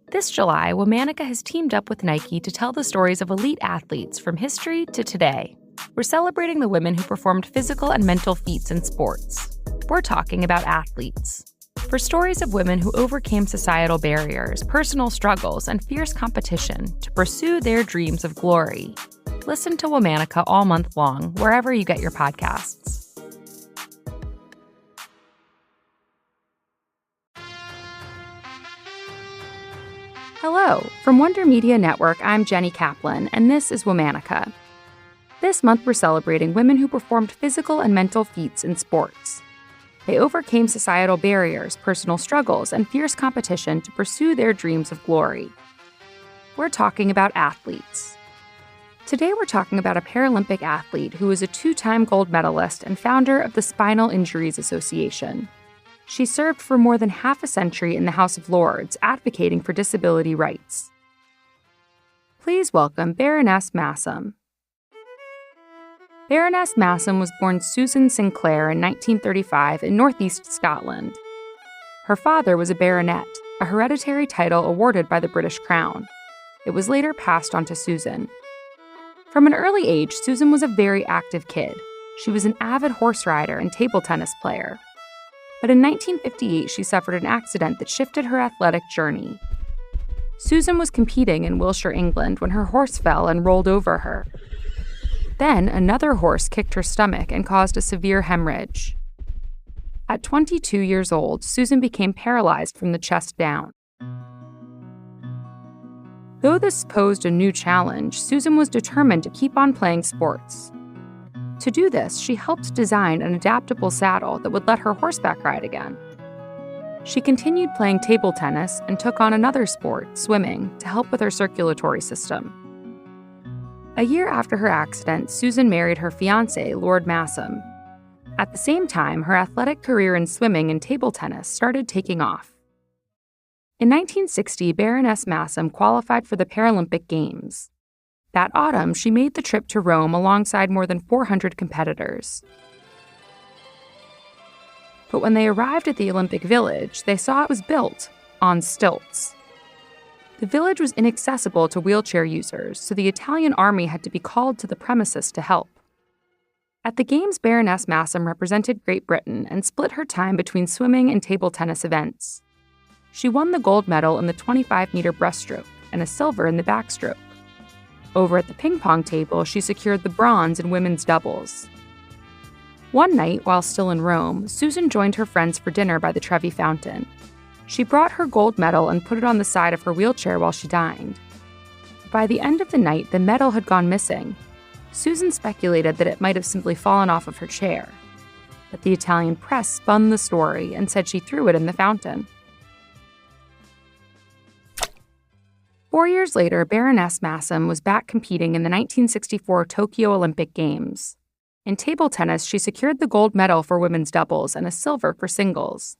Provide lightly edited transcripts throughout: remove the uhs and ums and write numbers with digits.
This July, Womanica has teamed up with Nike to tell the stories of elite athletes from history to today. We're celebrating the women who performed physical and mental feats in sports. We're talking about athletes. For stories of women who overcame societal barriers, personal struggles, and fierce competition to pursue their dreams of glory. Listen to Womanica all month long, wherever you get your podcasts. Hello, from Wonder Media Network, I'm Jenny Kaplan, and this is Womanica. This month we're celebrating women who performed physical and mental feats in sports. They overcame societal barriers, personal struggles, and fierce competition to pursue their dreams of glory. We're talking about athletes. Today we're talking about a Paralympic athlete who is a 2-time gold medalist and founder of the Spinal Injuries Association. She served for more than half a century in the House of Lords, advocating for disability rights. Please welcome Baroness Masham. Baroness Masham was born Susan Sinclair in 1935 in northeast Scotland. Her father was a baronet, a hereditary title awarded by the British Crown. It was later passed on to Susan. From an early age, Susan was a very active kid. She was an avid horse rider and table tennis player. But in 1958, she suffered an accident that shifted her athletic journey. Susan was competing in Wiltshire, England, when her horse fell and rolled over her. Then, another horse kicked her stomach and caused a severe hemorrhage. At 22 years old, Susan became paralyzed from the chest down. Though this posed a new challenge, Susan was determined to keep on playing sports. To do this, she helped design an adaptable saddle that would let her horseback ride again. She continued playing table tennis and took on another sport, swimming, to help with her circulatory system. A year after her accident, Susan married her fiancé, Lord Masham. At the same time, her athletic career in swimming and table tennis started taking off. In 1960, Baroness Masham qualified for the Paralympic Games. That autumn, she made the trip to Rome alongside more than 400 competitors. But when they arrived at the Olympic Village, they saw it was built on stilts. The village was inaccessible to wheelchair users, so the Italian army had to be called to the premises to help. At the Games, Baroness Masham represented Great Britain and split her time between swimming and table tennis events. She won the gold medal in the 25-meter breaststroke and a silver in the backstroke. Over at the ping-pong table, she secured the bronze in women's doubles. One night, while still in Rome, Susan joined her friends for dinner by the Trevi Fountain. She brought her gold medal and put it on the side of her wheelchair while she dined. By the end of the night, the medal had gone missing. Susan speculated that it might have simply fallen off of her chair. But the Italian press spun the story and said she threw it in the fountain. 4 years later, Baroness Masham was back competing in the 1964 Tokyo Olympic Games. In table tennis, she secured the gold medal for women's doubles and a silver for singles.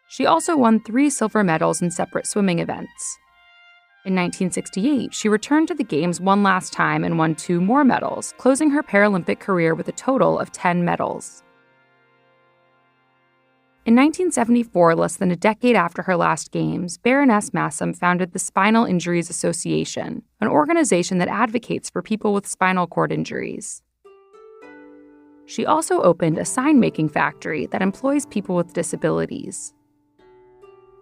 She also won 3 silver medals in separate swimming events. In 1968, she returned to the Games one last time and won 2 more medals, closing her Paralympic career with a total of 10 medals. In 1974, less than a decade after her last Games, Baroness Masham founded the Spinal Injuries Association, an organization that advocates for people with spinal cord injuries. She also opened a sign-making factory that employs people with disabilities.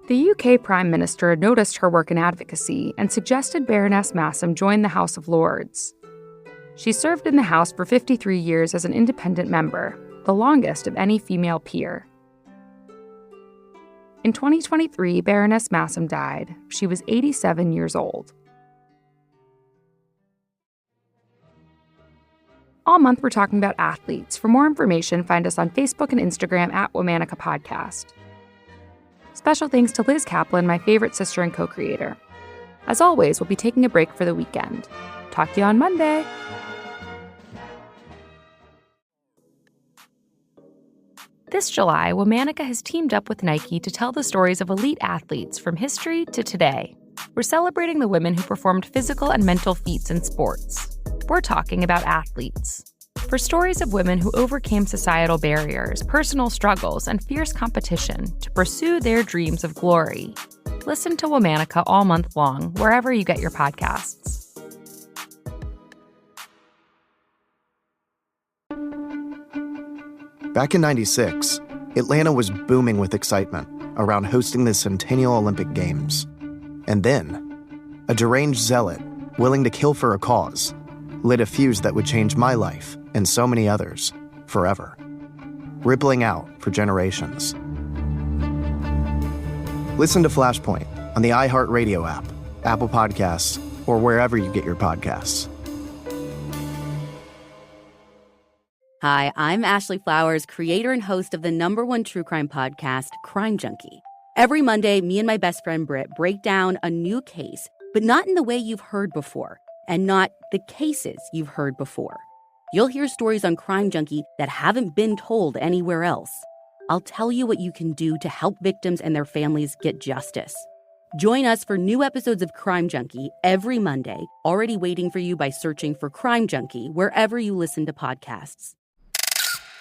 The UK Prime Minister noticed her work in advocacy and suggested Baroness Masham join the House of Lords. She served in the House for 53 years as an independent member, the longest of any female peer. In 2023, Baroness Masham died. She was 87 years old. All month, we're talking about athletes. For more information, find us on Facebook and Instagram at Womanica Podcast. Special thanks to Liz Kaplan, my favorite sister and co-creator. As always, we'll be taking a break for the weekend. Talk to you on Monday. This July, Womanica has teamed up with Nike to tell the stories of elite athletes from history to today. We're celebrating the women who performed physical and mental feats in sports. We're talking about athletes. For stories of women who overcame societal barriers, personal struggles, and fierce competition to pursue their dreams of glory. listen to Womanica all month long, wherever you get your podcasts. Back in '96, Atlanta was booming with excitement around hosting the Centennial Olympic Games. And then, a deranged zealot, willing to kill for a cause, lit a fuse that would change my life and so many others forever, rippling out for generations. Listen to Flashpoint on the iHeartRadio app, Apple Podcasts, or wherever you get your podcasts. Hi, I'm Ashley Flowers, creator and host of the #1 true crime podcast, Crime Junkie. Every Monday, me and my best friend Britt break down a new case, but not in the way you've heard before, and not the cases you've heard before. You'll hear stories on Crime Junkie that haven't been told anywhere else. I'll tell you what you can do to help victims and their families get justice. Join us for new episodes of Crime Junkie every Monday, already waiting for you by searching for Crime Junkie wherever you listen to podcasts.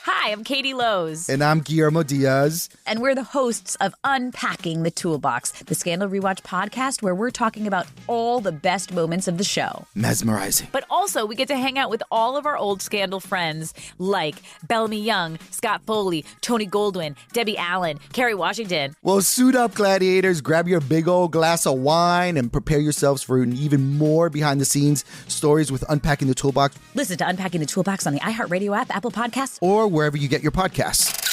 Hi, I'm Katie Lowe's. And I'm Guillermo Diaz. And we're the hosts of Unpacking the Toolbox, the Scandal Rewatch podcast where we're talking about all the best moments of the show. Mesmerizing. But also, we get to hang out with all of our old Scandal friends like Bellamy Young, Scott Foley, Tony Goldwyn, Debbie Allen, Kerry Washington. Well, suit up, gladiators. Grab your big old glass of wine and prepare yourselves for even more behind-the-scenes stories with Unpacking the Toolbox. Listen to Unpacking the Toolbox on the iHeartRadio app, Apple Podcasts, or wherever you get your podcasts.